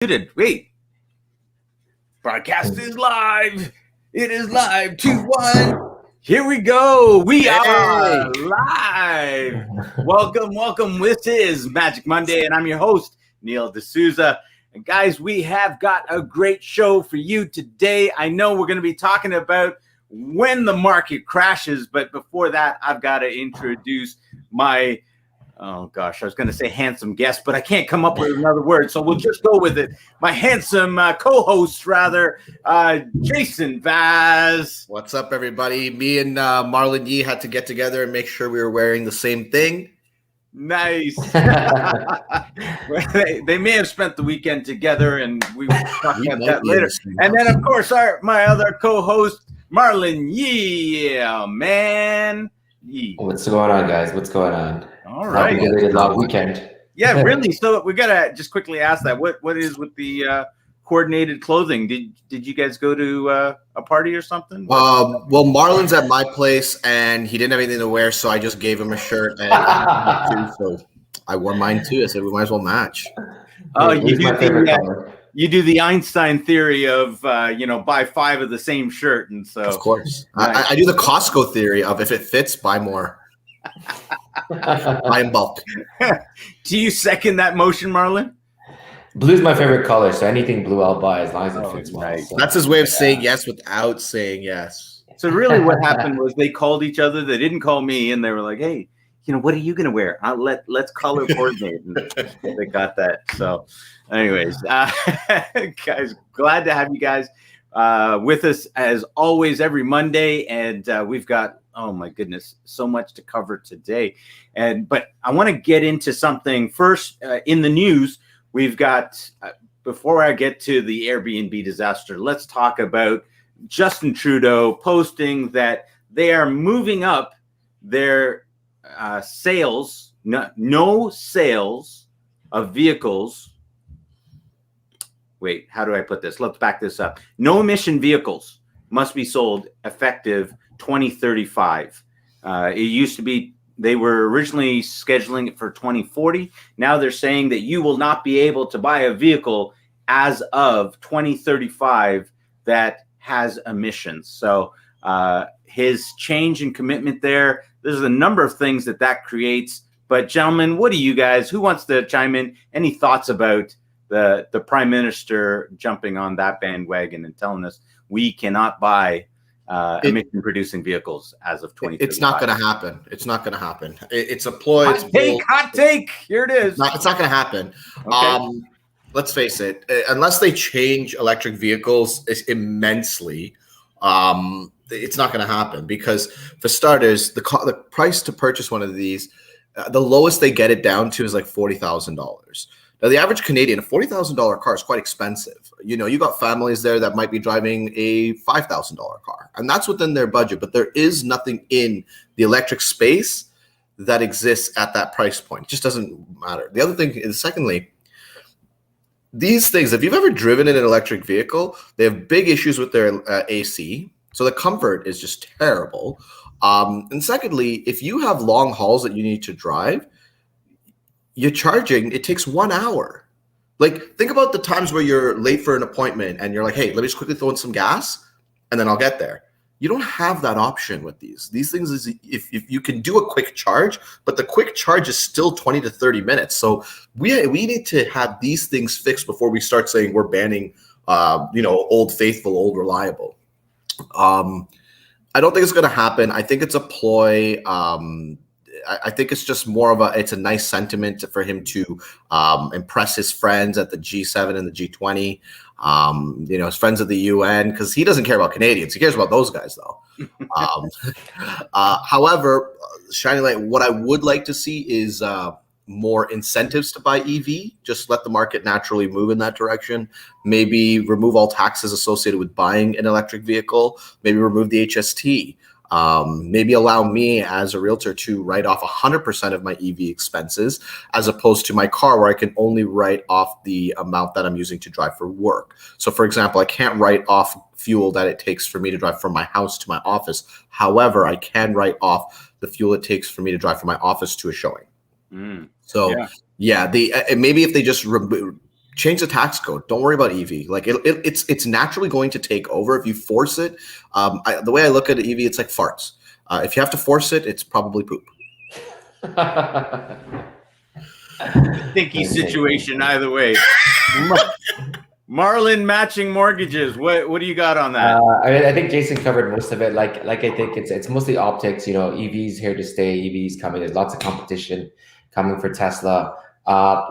Muted. Wait. Broadcast is live. It is live. 2-1. Here we go. We are live. Welcome. This is Magic Monday, and I'm your host, Neil D'Souza. And guys, we have got a great show for you today. I know we're going to be talking about when the market crashes, but before that, I've got to introduce my I was going to say handsome guest, but I can't come up with another word, so we'll just go with it. My handsome co-host, Jason Vaz. What's up, everybody? Me and Marlon Yee had to get together and make sure we were wearing the same thing. Nice. they may have spent the weekend together, and we will talk about that later. And then, of course, my other co-host, Marlon Yee. Yeah, man. Yee. What's going on, guys? What's going on? All right. Long weekend. Yeah, really. So we gotta just quickly ask that. What is with the coordinated clothing? Did you guys go to a party or something? Well, Marlon's at my place and he didn't have anything to wear, so I just gave him a shirt and so I wore mine too. I said we might as well match. Oh, you do the Einstein theory of buy 5 of the same shirt, and so of course I do the Costco theory of if it fits, buy more. Buy in bulk. Do you second that motion, Marlon? Blue's my favorite color, so anything blue I'll buy as long as it fits well. So. That's his way of saying yes without saying yes. So really what happened was they called each other. They didn't call me, and they were like, hey, what are you going to wear? Let's color coordinate. And they got that. So anyways, guys, glad to have you guys with us as always every Monday. And we've got, oh my goodness, so much to cover today. But I want to get into something first in the news. We've got, before I get to the Airbnb disaster, let's talk about Justin Trudeau posting that they are moving up their sales, no sales of vehicles. Wait, how do I put this? Let's back this up. No emission vehicles must be sold effective 2035. It used to be, they were originally scheduling it for 2040. Now they're saying that you will not be able to buy a vehicle as of 2035 that has emissions. So his change in commitment there's a number of things that creates. But gentlemen, what do you guys, who wants to chime in? Any thoughts about the Prime Minister jumping on that bandwagon and telling us we cannot buy emission-producing vehicles as of 2035. It's not going to happen. It's not going to happen. It's a ploy. Hot take. Here it is. It's not going to happen. Okay. Let's face it. Unless they change electric vehicles immensely, it's not going to happen. Because for starters, the price to purchase one of these, the lowest they get it down to is like $40,000. Now, the average Canadian, a $40,000 car is quite expensive. You got families there that might be driving a $5,000 car, and that's within their budget. But there is nothing in the electric space that exists at that price point. It just doesn't matter. The other thing is, secondly, these things, if you've ever driven in an electric vehicle, they have big issues with their AC. So the comfort is just terrible. And secondly, if you have long hauls that you need to drive, you're charging, it takes 1 hour. Like, think about the times where you're late for an appointment and you're like, hey, let me just quickly throw in some gas and then I'll get there. You don't have that option with these. These things is if you can do a quick charge, but the quick charge is still 20 to 30 minutes. So we need to have these things fixed before we start saying we're banning, old faithful, old reliable. I don't think it's going to happen. I think it's a ploy. I think it's just more of it's a nice sentiment for him to impress his friends at the G7 and the G20, his friends at the UN, because he doesn't care about Canadians. He cares about those guys, though. However, shining light, what I would like to see is more incentives to buy EV. Just let the market naturally move in that direction. Maybe remove all taxes associated with buying an electric vehicle. Maybe remove the HST. Maybe allow me as a realtor to write off 100% of my EV expenses, as opposed to my car where I can only write off the amount that I'm using to drive for work. So for example, I can't write off fuel that it takes for me to drive from my house to my office. However, I can write off the fuel it takes for me to drive from my office to a showing. So maybe if they just change the tax code. Don't worry about EV. Like it's naturally going to take over if you force it. The way I look at EV, it's like farts. If you have to force it, it's probably poop. Stinky situation either way. Marlon, matching mortgages. What do you got on that? I think Jason covered most of it. Like I think it's mostly optics. You know, EVs here to stay. EVs coming. There's lots of competition coming for Tesla.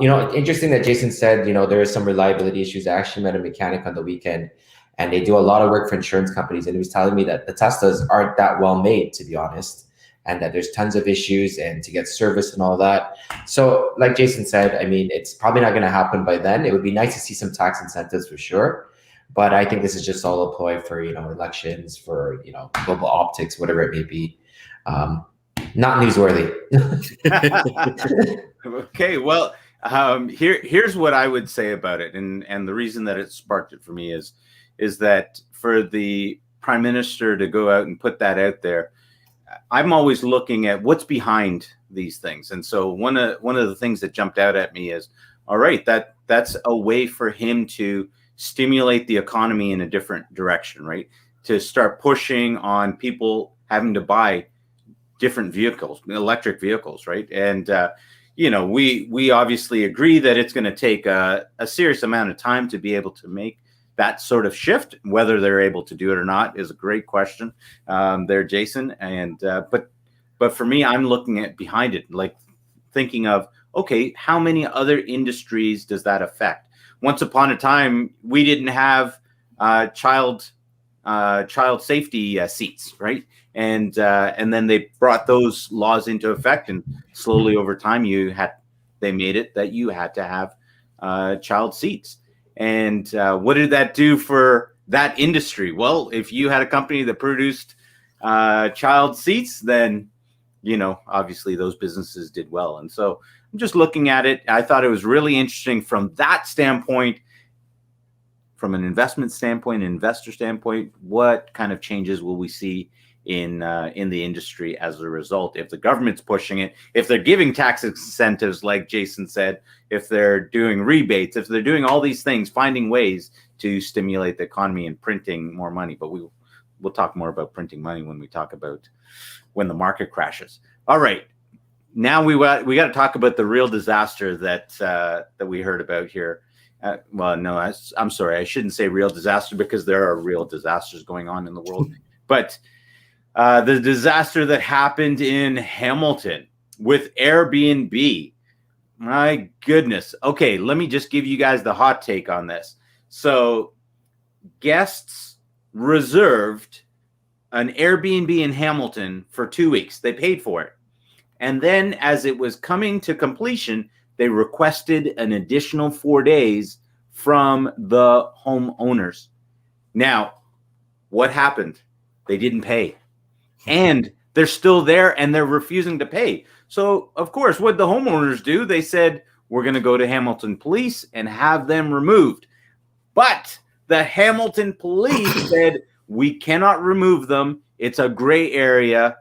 You know, interesting that Jason said, you know, there are some reliability issues. I actually met a mechanic on the weekend, and they do a lot of work for insurance companies. And he was telling me that the Teslas aren't that well made, to be honest, and that there's tons of issues and to get service and all that. So like Jason said, I mean, it's probably not going to happen by then. It would be nice to see some tax incentives for sure. But I think this is just all a ploy for, you know, elections, for, you know, global optics, whatever it may be. Not newsworthy. Okay, well, here's what I would say about it, and the reason that it sparked it for me is that for the Prime Minister to go out and put that out there, I'm always looking at what's behind these things. And so one of the things that jumped out at me is, all right, that's a way for him to stimulate the economy in a different direction, right? To start pushing on people having to buy different vehicles, electric vehicles, right? And you know, we obviously agree that it's going to take a serious amount of time to be able to make that sort of shift. Whether they're able to do it or not is a great question there, Jason. And but for me, I'm looking at behind it, like thinking of, okay, how many other industries does that affect? Once upon a time, we didn't have child safety seats, right? And then they brought those laws into effect, and slowly over time, they made it that you had to have child seats. And what did that do for that industry? Well, if you had a company that produced child seats, then, you know, obviously those businesses did well. And so I'm just looking at it. I thought it was really interesting from that standpoint, from an investment standpoint, an investor standpoint. What kind of changes will we see in the industry as a result? If the government's pushing it, if they're giving tax incentives, like Jason said, if they're doing rebates, if they're doing all these things, finding ways to stimulate the economy and printing more money. But we'll talk more about printing money when we talk about when the market crashes. All right, now we got to talk about the real disaster that we heard about here. Well, no, I'm sorry, I shouldn't say real disaster, because there are real disasters going on in the world. But the disaster that happened in Hamilton with Airbnb. My goodness. Okay, let me just give you guys the hot take on this. So guests reserved an Airbnb in Hamilton for 2 weeks. They paid for it. And then as it was coming to completion, they requested an additional 4 days from the homeowners. Now, what happened? They didn't pay. And they're still there, and they're refusing to pay. So, of course, what the homeowners do, they said, we're going to go to Hamilton Police and have them removed. But the Hamilton Police said, we cannot remove them. It's a gray area.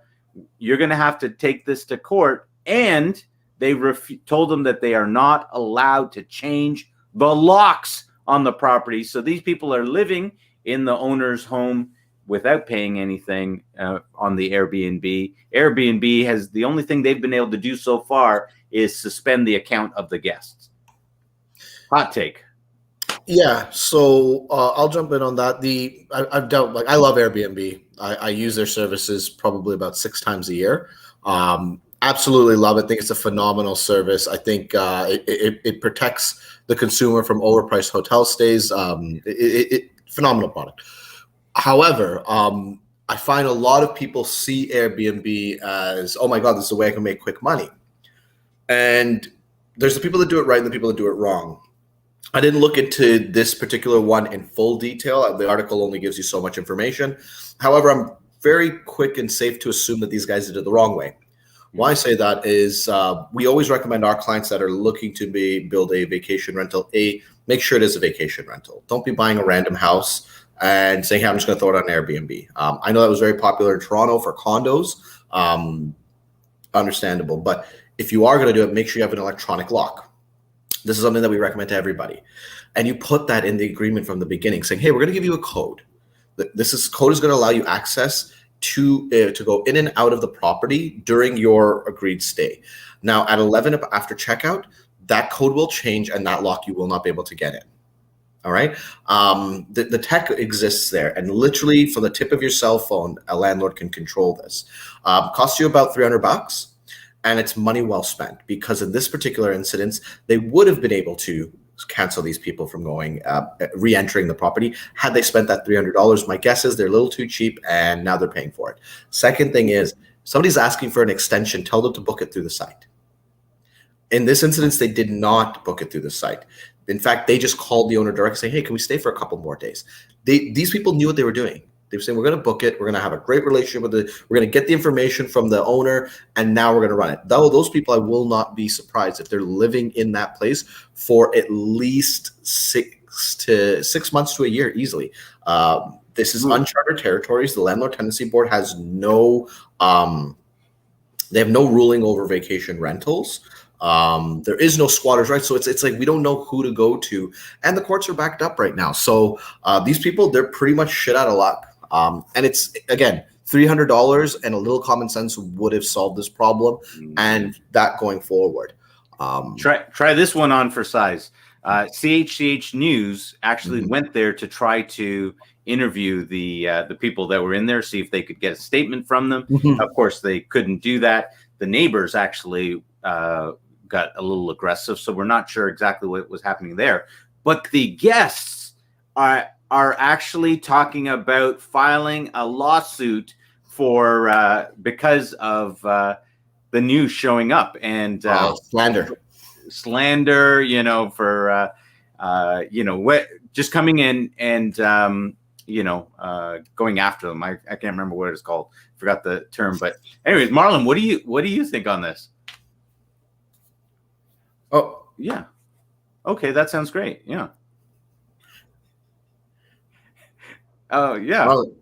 You're going to have to take this to court. And they told them that they are not allowed to change the locks on the property. So these people are living in the owner's home without paying anything on the Airbnb. Airbnb has, the only thing they've been able to do so far is suspend the account of the guests. Hot take. Yeah, so I'll jump in on that. I've dealt, like, I love Airbnb. I use their services probably about 6 times a year. Absolutely love it. I think it's a phenomenal service. I think it protects the consumer from overpriced hotel stays. Phenomenal product. However, I find a lot of people see Airbnb as, oh my God, this is a way I can make quick money. And there's the people that do it right and the people that do it wrong. I didn't look into this particular one in full detail. The article only gives you so much information. However, I'm very quick and safe to assume that these guys did it the wrong way. Why I say that is we always recommend our clients that are looking to build a vacation rental, make sure it is a vacation rental. Don't be buying a random house and saying, hey, I'm just going to throw it on Airbnb. I know that was very popular in Toronto for condos. Understandable. But if you are going to do it, make sure you have an electronic lock. This is something that we recommend to everybody. And you put that in the agreement from the beginning, saying, hey, we're going to give you a code. Code is going to allow you access to go in and out of the property during your agreed stay. Now, at 11 after checkout, that code will change and that lock you will not be able to get in. All right. The tech exists there, and literally from the tip of your cell phone, a landlord can control this. Costs you about $300, and it's money well spent, because in this particular incident, they would have been able to cancel these people from going re-entering the property had they spent that $300. My guess is they're a little too cheap, and now they're paying for it. Second thing is, somebody's asking for an extension, tell them to book it through the site. In this instance, they did not book it through the site. In fact, they just called the owner directly saying, hey, can we stay for a couple more days? These people knew what they were doing. They were saying, we're going to book it. We're going to have a great relationship with it. We're going to get the information from the owner, and now we're going to run it. Though those people, I will not be surprised if they're living in that place for at least 6 months to a year easily. This is uncharted territories. The Landlord Tenancy Board has no they have no ruling over vacation rentals. There is no squatters' rights, so it's like we don't know who to go to, and the courts are backed up right now. So these people, they're pretty much shit out of luck. And it's, again, $300 and a little common sense would have solved this problem, and that going forward. Try this one on for size. CHCH News actually went there to try to interview the people that were in there, see if they could get a statement from them. Of course, they couldn't do that. The neighbors actually got a little aggressive, so we're not sure exactly what was happening there. But the guests are actually talking about filing a lawsuit for because of the news showing up and slander, you know, for you know, what, just coming in and you know, going after them. I can't remember what it's called. Forgot the term. But anyways, Marlon, what do you think on this? Oh, yeah. Okay, that sounds great. Yeah. Oh, yeah. Marlon.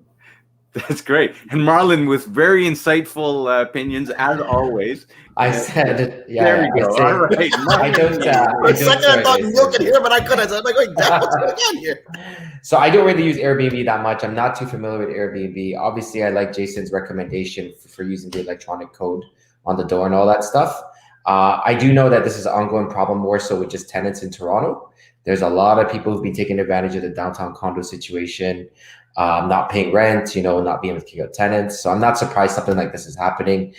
That's great. And Marlon with very insightful opinions, as always. I said, yeah. There we go. All right. I don't. For a second, I thought Neil could hear, but I couldn't. I was like, wait, what's going on here? So I don't really use Airbnb that much. I'm not too familiar with Airbnb. Obviously, I like Jason's recommendation for using the electronic code on the door and all that stuff. I do know that this is an ongoing problem, more so with just tenants in Toronto. There's a lot of people who've been taking advantage of the downtown condo situation, not paying rent, you know, not being able to kick out tenants. So I'm not surprised something like this is happening.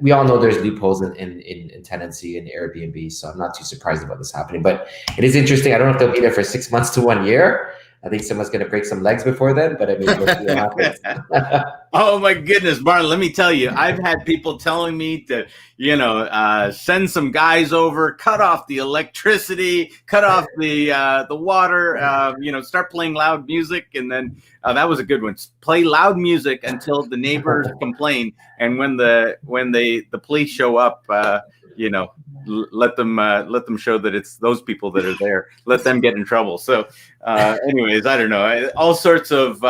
We all know there's loopholes in tenancy and Airbnb, so I'm not too surprised about this happening. But it is interesting. I don't know if they'll be there for 6 months to 1 year. I think someone's going to break some legs before then, but I mean, we'll see what happens. Oh my goodness, Marlon, let me tell you, I've had people telling me to, you know, send some guys over, cut off the electricity, cut off the water, you know, start playing loud music. And then that was a good one. Play loud music until the neighbors complain. And when the police show up, you know, let them show that it's those people that are there. Let them get in trouble. So, anyways, I don't know. All sorts of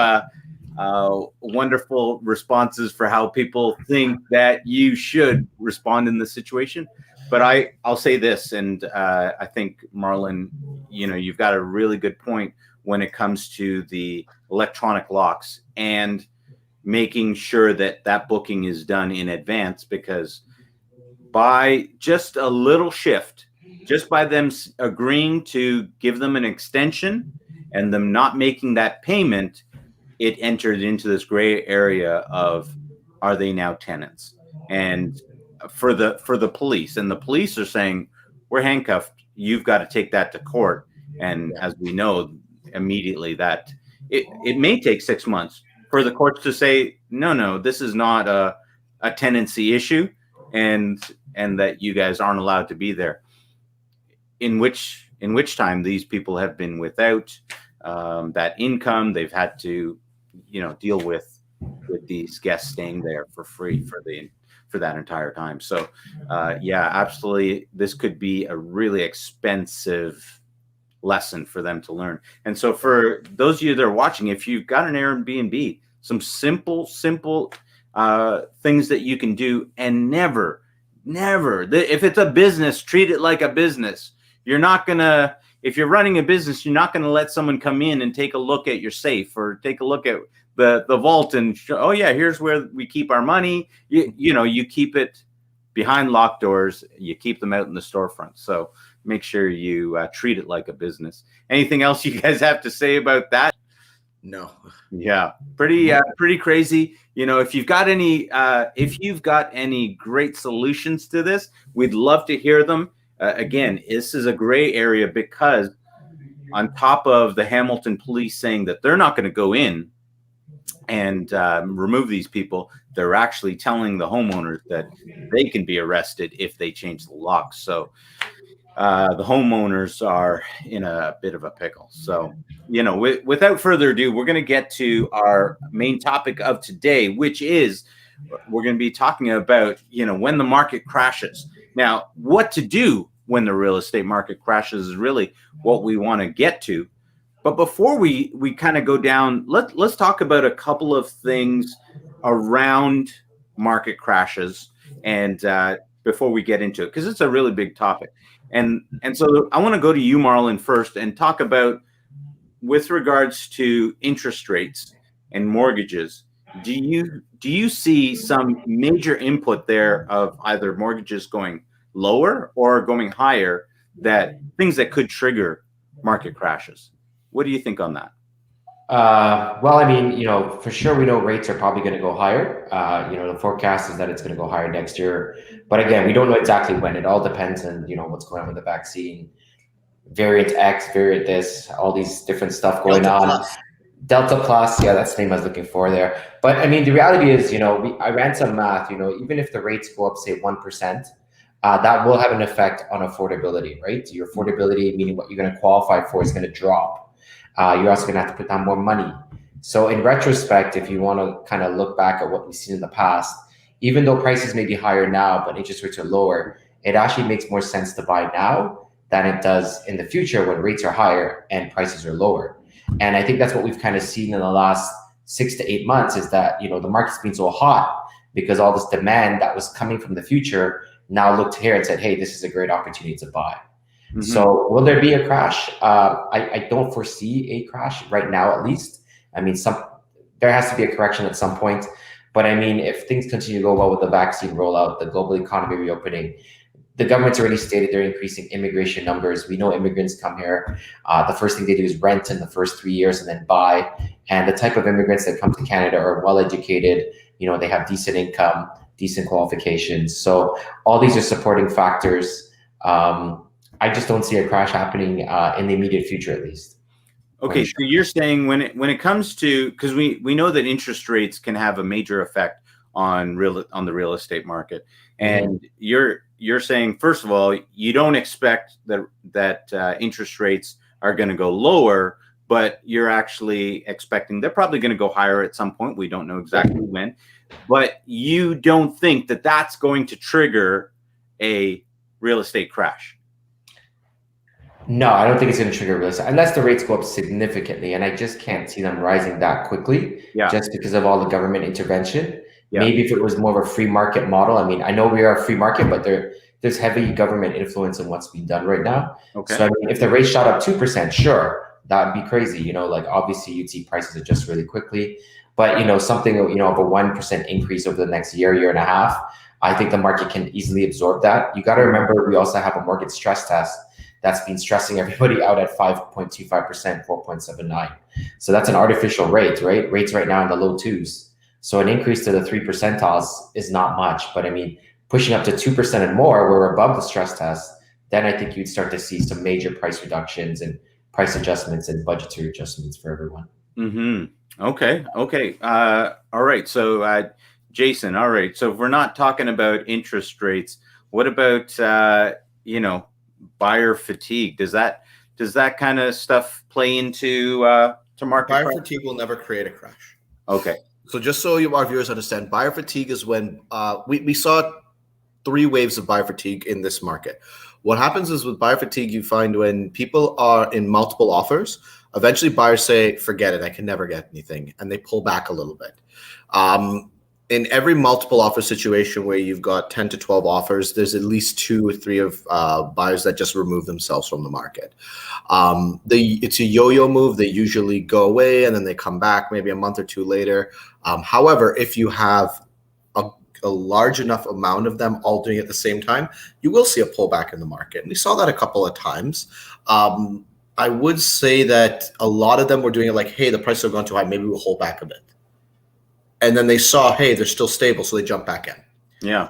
wonderful responses for how people think that you should respond in this situation. But I'll say this, and I think Marlon, you know, you've got a really good point when it comes to the electronic locks and making sure that that booking is done in advance, because by just a little shift, just by them agreeing to give them an extension and them not making that payment, it entered into this gray area of, are they now tenants? And for the police, and the police are saying, we're handcuffed. You've got to take that to court. And as we know, immediately that it may take 6 months for the courts to say, no, this is not a tenancy issue. And that you guys aren't allowed to be there. In which time these people have been without that income. They've had to, you know, deal with these guests staying there for free for that entire time. So, yeah, absolutely, this could be a really expensive lesson for them to learn. And so, for those of you that are watching, if you've got an Airbnb, some simple things that you can do, and never, if it's a business, treat it like a business. you're not gonna, if you're running a business, you're not gonna let someone come in and take a look at your safe or take a look at the vault and show, oh yeah, here's where we keep our money. You keep it behind locked doors. You keep them out in the storefront. So make sure you treat it like a business. Anything else you guys have to say about that? No. Yeah, pretty crazy. If you've got any great solutions to this, we'd love to hear them. Again, this is a gray area because on top of the Hamilton police saying that they're not going to go in and remove these people, they're actually telling the homeowners that they can be arrested if they change the locks. So the homeowners are in a bit of a pickle. So, without further ado, we're going to get to our main topic of today, which is we're going to be talking about, when the market crashes. Now, what to do when the real estate market crashes is really what we want to get to. But before we kind of go down, let's talk about a couple of things around market crashes and before we get into it, because it's a really big topic. And so I want to go to you, Marlon, first and talk about, with regards to interest rates and mortgages, do you see some major input there of either mortgages going lower or going higher, that things that could trigger market crashes? What do you think on that? Well, I mean, for sure we know rates are probably going to go higher. The forecast is that it's going to go higher next year. But again, we don't know exactly when. It all depends on, what's going on with the vaccine. Variant X, variant this, all these different stuff going on. Delta Plus, yeah, that's the name I was looking for there. But I mean, the reality is, I ran some math, even if the rates go up, say 1%, that will have an effect on affordability, right? Your affordability, meaning what you're going to qualify for, is going to drop. You're also going to have to put down more money. So in retrospect, if you want to kind of look back at what we've seen in the past, even though prices may be higher now, but interest rates are lower, it actually makes more sense to buy now than it does in the future when rates are higher and prices are lower. And I think that's what we've kind of seen in the last 6 to 8 months, is that, the market's been so hot because all this demand that was coming from the future now looked here and said, hey, this is a great opportunity to buy. Mm-hmm. So will there be a crash? I don't foresee a crash right now, at least. I mean, there has to be a correction at some point. But I mean, if things continue to go well with the vaccine rollout, the global economy reopening, the government's already stated they're increasing immigration numbers. We know immigrants come here. The first thing they do is rent in the first 3 years and then buy. And the type of immigrants that come to Canada are well-educated. They have decent income, decent qualifications. So all these are supporting factors. I just don't see a crash happening in the immediate future, at least. Okay, so you're saying when it comes to, because we know that interest rates can have a major effect on the real estate market, and you're saying, first of all, you don't expect that interest rates are going to go lower, but you're actually expecting they're probably going to go higher at some point. We don't know exactly when, but you don't think that that's going to trigger a real estate crash. No, I don't think it's going to trigger real estate unless the rates go up significantly, and I just can't see them rising that quickly. Just because of all the government intervention. Maybe if it was more of a free market model. I mean, I know we are a free market, but there's heavy government influence in what's being done right now. Okay. So I mean, if the rate shot up 2%, sure, that would be crazy. Obviously you'd see prices adjust really quickly, but something of a 1% increase over the next year and a half, I think the market can easily absorb that. You got to remember, we also have a mortgage stress test that's been stressing everybody out at 5.25%, 4.79. So that's an artificial rate, right? Rates right now in the low twos. So an increase to the 3 percentiles is not much, but I mean, pushing up to 2% and more, we're above the stress test, then I think you'd start to see some major price reductions and price adjustments and budgetary adjustments for everyone. Mm-hmm. Okay. All right. So, Jason, all right. So if we're not talking about interest rates, what about, buyer fatigue? Does that kind of stuff play into to market? Buyer fatigue will never create a crash. Okay. So just so our viewers understand, buyer fatigue is when we saw 3 waves of buyer fatigue in this market. What happens is with buyer fatigue, you find when people are in multiple offers, eventually buyers say, forget it, I can never get anything. And they pull back a little bit. in every multiple offer situation where you've got 10 to 12 offers, there's at least 2 or 3 of buyers that just remove themselves from the market. It's a yo-yo move. They usually go away and then they come back maybe a month or 2 later. However, if you have a large enough amount of them all doing it at the same time, you will see a pullback in the market. And we saw that a couple of times. I would say that a lot of them were doing it like, hey, the prices are going too high. Maybe we'll hold back a bit. And then they saw, hey, they're still stable, so they jump back in. Yeah.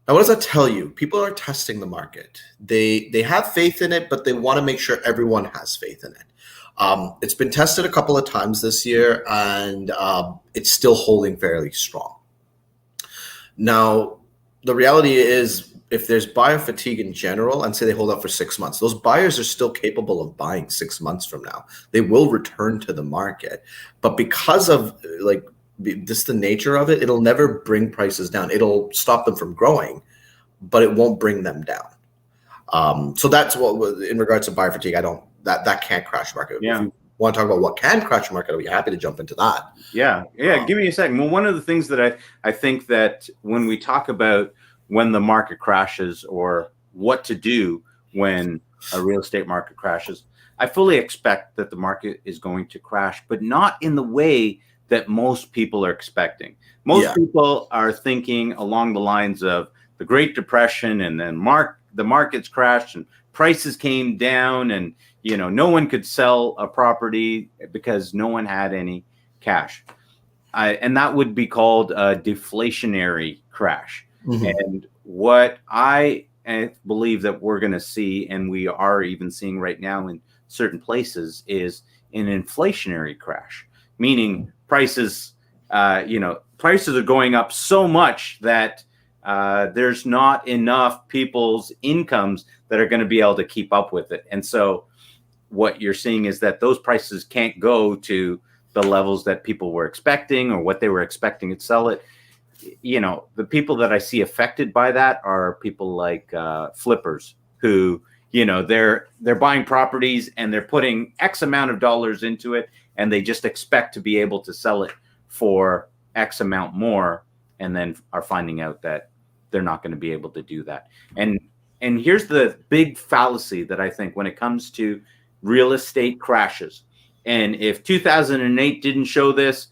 Now, what does that tell you? People are testing the market. They have faith in it, but they want to make sure everyone has faith in it. It's been tested a couple of times this year, and it's still holding fairly strong. Now, the reality is, if there's buyer fatigue in general, and say they hold out for 6 months, those buyers are still capable of buying 6 months from now. They will return to the market. But because of just the nature of it, it'll never bring prices down. It'll stop them from growing, but it won't bring them down. So that's what, in regards to buyer fatigue, that can't crash market. Yeah. If you want to talk about what can crash the market, I'll be happy to jump into that. Yeah. Give me a second. Well, one of the things that I think that when we talk about when the market crashes or what to do when a real estate market crashes, I fully expect that the market is going to crash, but not in the way that most people are expecting. Most people are thinking along the lines of the Great Depression, and then the markets crashed and prices came down, and no one could sell a property because no one had any cash. And that would be called a deflationary crash. Mm-hmm. And what I believe that we're going to see, and we are even seeing right now in certain places, is an inflationary crash, meaning prices are going up so much that there's not enough people's incomes that are going to be able to keep up with it. And so what you're seeing is that those prices can't go to the levels that people were expecting or what they were expecting to sell it. The people that I see affected by that are people like flippers who, they're buying properties and they're putting X amount of dollars into it, and they just expect to be able to sell it for X amount more, and then are finding out that they're not going to be able to do that. And here's the big fallacy that I think when it comes to real estate crashes. And if 2008 didn't show this,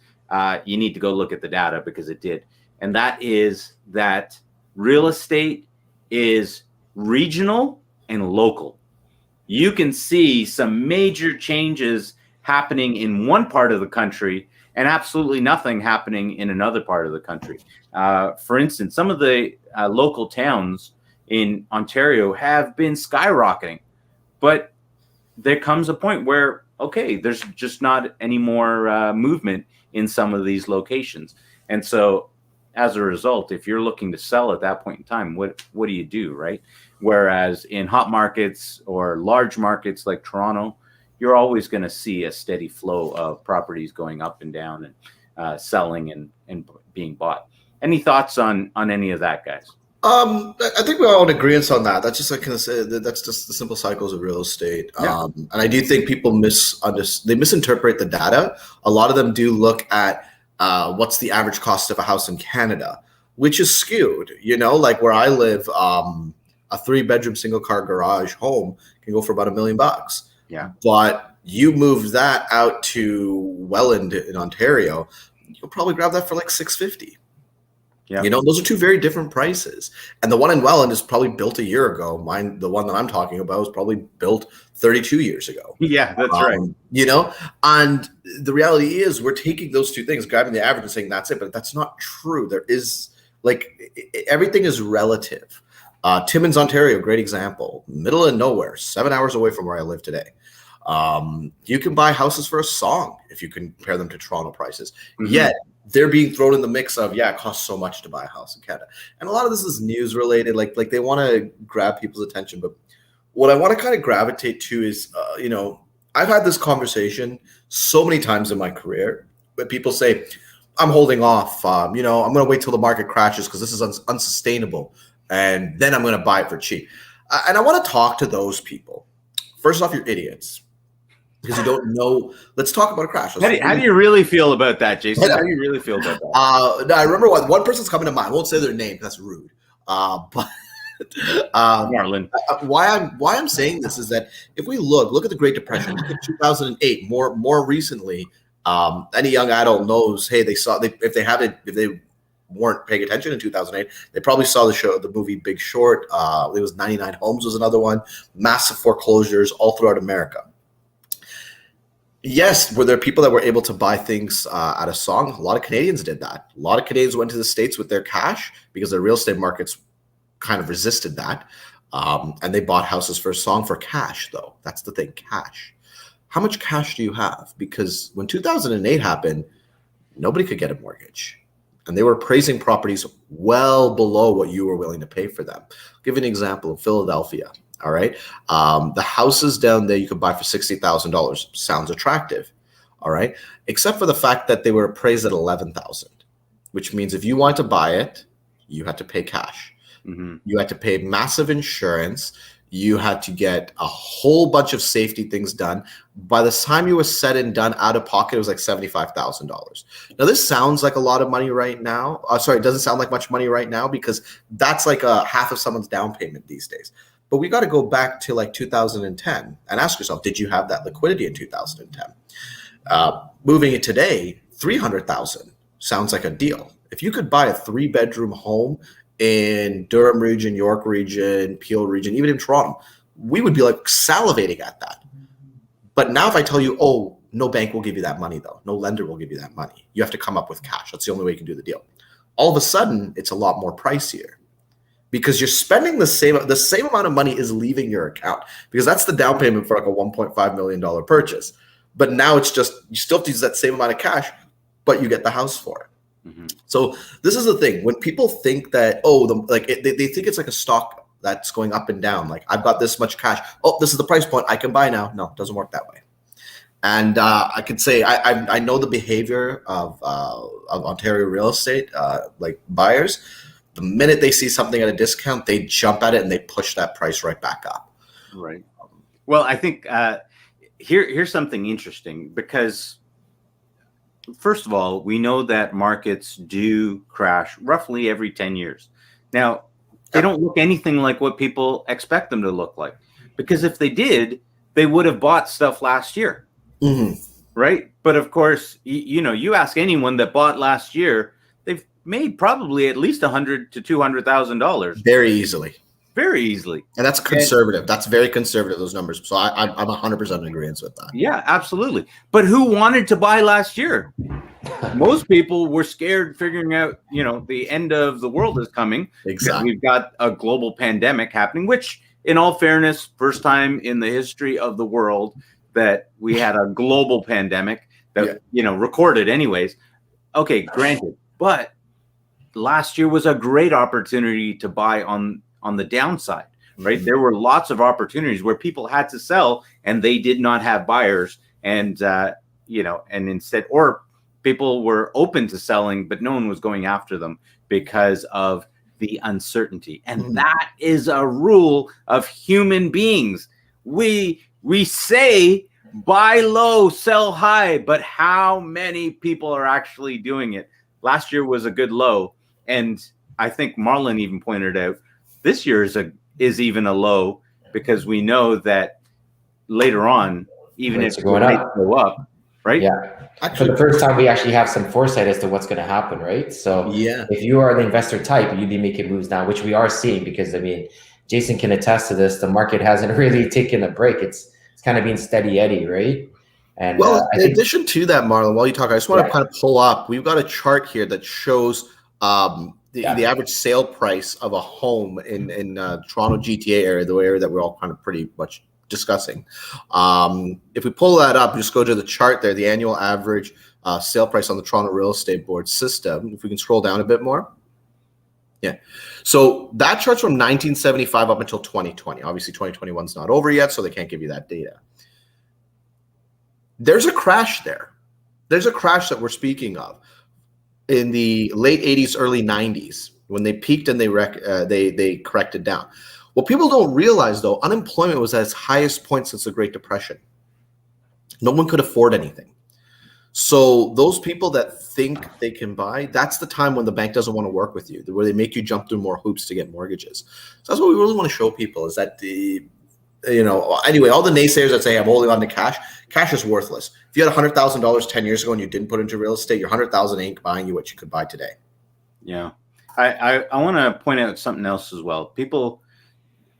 you need to go look at the data, because it did. And that is that real estate is regional and local. You can see some major changes happening in one part of the country and absolutely nothing happening in another part of the country. For instance, some of the local towns in Ontario have been skyrocketing, but there comes a point where, okay, there's just not any more movement in some of these locations. And so as a result, if you're looking to sell at that point in time, what do you do, right? Whereas in hot markets or large markets like Toronto, you're always going to see a steady flow of properties going up and down and selling and being bought. Any thoughts on any of that, guys? I think we're all in agreement on that. That's just that's just the simple cycles of real estate. Yeah. And I do think people misinterpret the data. A lot of them do look at what's the average cost of a house in Canada, which is skewed. Like where I live, a 3-bedroom single car garage home can go for about $1 million. Yeah. But you move that out to Welland in Ontario, you'll probably grab that for like $650. Yeah. Those are two very different prices. And the one in Welland is probably built a year ago. Mine, the one that I'm talking about, was probably built 32 years ago. Yeah, that's right. And the reality is we're taking those two things, grabbing the average and saying that's it, but that's not true. There is everything is relative. Timmins, Ontario, great example. Middle of nowhere, 7 hours away from where I live today. You can buy houses for a song if you compare them to Toronto prices. Mm-hmm. Yet they're being thrown in the mix of, it costs so much to buy a house in Canada. And a lot of this is news related. Like they want to grab people's attention. But what I want to kind of gravitate to is, I've had this conversation so many times in my career, but people say, I'm holding off. I'm going to wait till the market crashes because this is unsustainable. And then I'm going to buy it for cheap. And I want to talk to those people. First off, you're idiots. because you don't know. Let's talk about a crash. How do you really feel about that, Jason? How do you really feel about that? No, I remember one person's coming to mind. I won't say their name. That's rude. But Marlon. why I'm saying this is that if we look at the Great Depression, look at 2008, more recently, any young adult knows, hey, if they weren't paying attention in 2008, they probably saw the movie Big Short. It was 99 Homes was another one. Massive foreclosures all throughout America. Yes, were there people that were able to buy things at a song? A lot of Canadians did that. A lot of Canadians went to the States with their cash because the real estate markets kind of resisted that. And they bought houses for a song for cash, though. That's the thing, cash. How much cash do you have? Because when 2008 happened, nobody could get a mortgage. And they were appraising properties well below what you were willing to pay for them. I'll give you an example in Philadelphia. All right. The houses down there you could buy for $60,000. Sounds attractive. All right. Except for the fact that they were appraised at $11,000, which means if you want to buy it, you had to pay cash. Mm-hmm. You had to pay massive insurance. You had to get a whole bunch of safety things done. By the time you were said and done, out of pocket, it was like $75,000. Now, this sounds like a lot of money right now. It doesn't sound like much money right now because that's like a half of someone's down payment these days. But we got to go back to like 2010 and ask yourself, did you have that liquidity in 2010? Moving it today, $300,000 sounds like a deal. If you could buy a 3-bedroom home in Durham region, York region, Peel region, even in Toronto, we would be like salivating at that. But now if I tell you, oh, no bank will give you that money though. No lender will give you that money. You have to come up with cash. That's the only way you can do the deal. All of a sudden, it's a lot more pricier. Because you're spending the same amount of money is leaving your account, because that's the down payment for like a $1.5 million purchase. But now it's just, you still have to use that same amount of cash, but you get the house for it. Mm-hmm. So this is the thing. When people think that, they think it's like a stock that's going up and down. Like, I've got this much cash. Oh, this is the price point. I can buy now. No, it doesn't work that way. And I could say I know the behavior of Ontario real estate, like buyers. The minute they see something at a discount, they jump at it and they push that price right back up. Right. Well, I think here's something interesting, because first of all, we know that markets do crash roughly every 10 years. Now, they don't look anything like what people expect them to look like, because if they did, they would have bought stuff last year. Mm-hmm. Right. But of course, you ask anyone that bought last year, they've made probably at least $100,000 to $200,000 very easily, and that's conservative. That's very conservative, those numbers. So I'm 100% in agreement with that. Yeah, absolutely. But who wanted to buy last year? Most people were scared, figuring out the end of the world is coming. Exactly. We've got a global pandemic happening, which, in all fairness, first time in the history of the world that we had a global pandemic that recorded anyways. Okay, granted, but last year was a great opportunity to buy on the downside, right? Mm-hmm. There were lots of opportunities where people had to sell and they did not have buyers, and and instead, or people were open to selling, but no one was going after them because of the uncertainty. And mm-hmm. that is a rule of human beings. We say buy low, sell high, but how many people are actually doing it? Last year was a good low. And I think Marlon even pointed out this year is even a low, because we know that later on, even if rates go up, right? Yeah. Actually, for the first time, we actually have some foresight as to what's going to happen, right? So if you are the investor type, you'd be making moves now, which we are seeing, because Jason can attest to this. The market hasn't really taken a break. It's kind of been steady Eddie, right? And in addition to that, Marlon, while you talk, I just want to kind of pull up. We've got a chart here that shows the average sale price of a home in Toronto GTA area, the area that we're all kind of pretty much discussing. If we pull that up, just go to the chart there, the annual average sale price on the Toronto Real Estate Board system. If we can scroll down a bit more. Yeah. So that chart's from 1975 up until 2020. Obviously, 2021 is not over yet, so they can't give you that data. There's a crash there. There's a crash that we're speaking of in the late 80s, early 90s, when they peaked and they corrected down. What people don't realize, though, unemployment was at its highest point since the Great Depression. No one could afford anything. So those people that think they can buy, that's the time when the bank doesn't want to work with you, where they make you jump through more hoops to get mortgages. So that's what we really want to show people, is that anyway, all the naysayers that say I'm holding on to cash is worthless. If you had $100,000 10 years ago and you didn't put into real estate, your 100,000 ain't buying you what you could buy today. Yeah. I want to point out something else as well. People,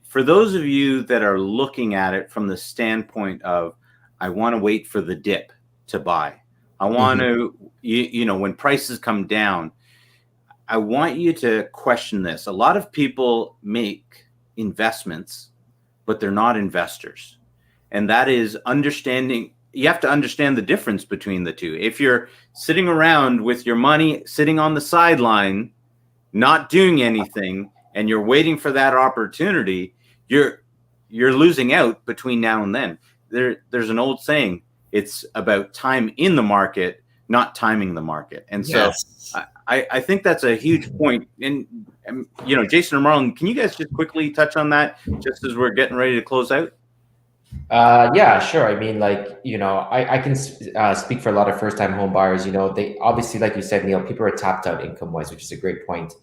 for those of you that are looking at it from the standpoint of, I want to wait for the dip to buy. I want to, when prices come down, I want you to question this. A lot of people make investments, but they're not investors. And that is understanding. You have to understand the difference between the two. If you're sitting around with your money sitting on the sideline, not doing anything, and you're waiting for that opportunity, you're losing out between now and then. There's an old saying, it's about time in the market, not timing the market. And so I think that's a huge point. And Jason or Marlon, can you guys just quickly touch on that just as we're getting ready to close out? Yeah, sure. I mean, I can speak for a lot of first-time home buyers. They obviously, like you said, Neil, people are tapped out income-wise, which is a great point.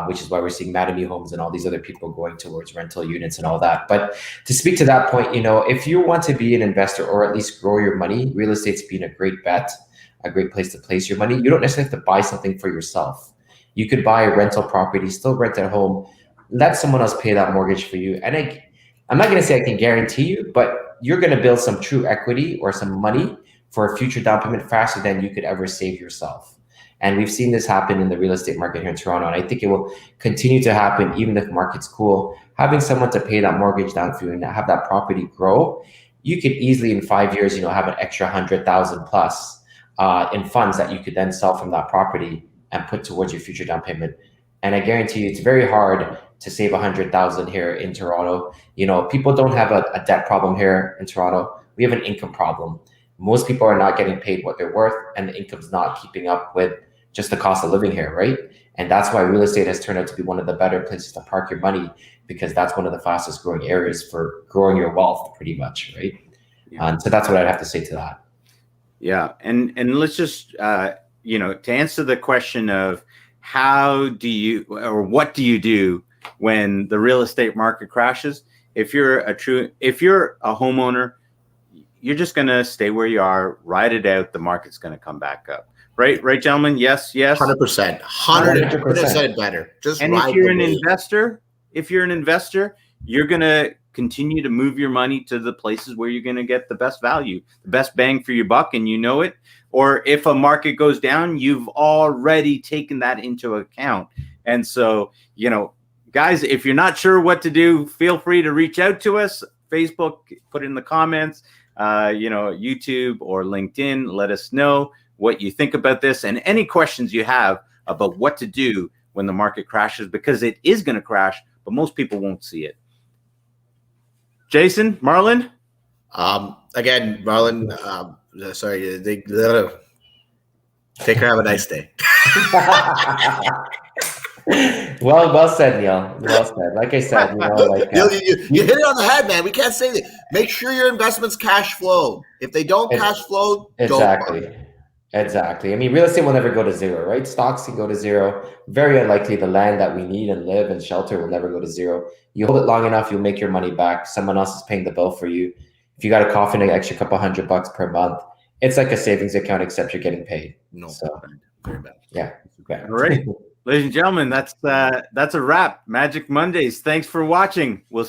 Which is why we're seeing Mattamy Homes and all these other people going towards rental units and all that. But to speak to that point, if you want to be an investor or at least grow your money, real estate's been a great bet, a great place to place your money. You don't necessarily have to buy something for yourself. You could buy a rental property, still rent at home, let someone else pay that mortgage for you. And I'm not going to say I can guarantee you, but you're going to build some true equity or some money for a future down payment faster than you could ever save yourself. And we've seen this happen in the real estate market here in Toronto. And I think it will continue to happen even if the market's cool. Having someone to pay that mortgage down for you and have that property grow, you could easily in 5 years, have an extra 100,000 plus in funds that you could then sell from that property and put towards your future down payment. And I guarantee you it's very hard to save 100,000 here in Toronto. People don't have a debt problem here in Toronto. We have an income problem. Most people are not getting paid what they're worth, and the income's not keeping up with just the cost of living here, right? And that's why real estate has turned out to be one of the better places to park your money, because that's one of the fastest growing areas for growing your wealth pretty much, right? Yeah. So that's what I'd have to say to that. Yeah, and let's just, to answer the question of how do you, or what do you do when the real estate market crashes? If you're a homeowner, you're just going to stay where you are, ride it out. The market's going to come back up. Right, gentlemen? Yes. 100%. 100% better. And if you're an investor, you're going to continue to move your money to the places where you're going to get the best value, the best bang for your buck, and it. Or if a market goes down, you've already taken that into account. And so, guys, if you're not sure what to do, feel free to reach out to us. Facebook, put it in the comments, YouTube or LinkedIn. Let us know what you think about this and any questions you have about what to do when the market crashes, because it is going to crash, but most people won't see it. Jason, Marlon? Again, Marlon, sorry, take care. Have a nice day. Well said, Neil. Well said. Like I said, Neil, you hit it on the head, man. We can't say that. Make sure your investments cash flow. If they don't cash flow, exactly. Don't buy. Exactly. I mean, real estate will never go to zero, right? Stocks can go to zero. Very unlikely. The land that we need and live and shelter will never go to zero. You hold it long enough, you'll make your money back. Someone else is paying the bill for you. If you got a coffin, an extra couple $100 per month, it's like a savings account, except you're getting paid. No, so very bad. Yeah. All right, ladies and gentlemen, that's a wrap. Magic Mondays. Thanks for watching. We'll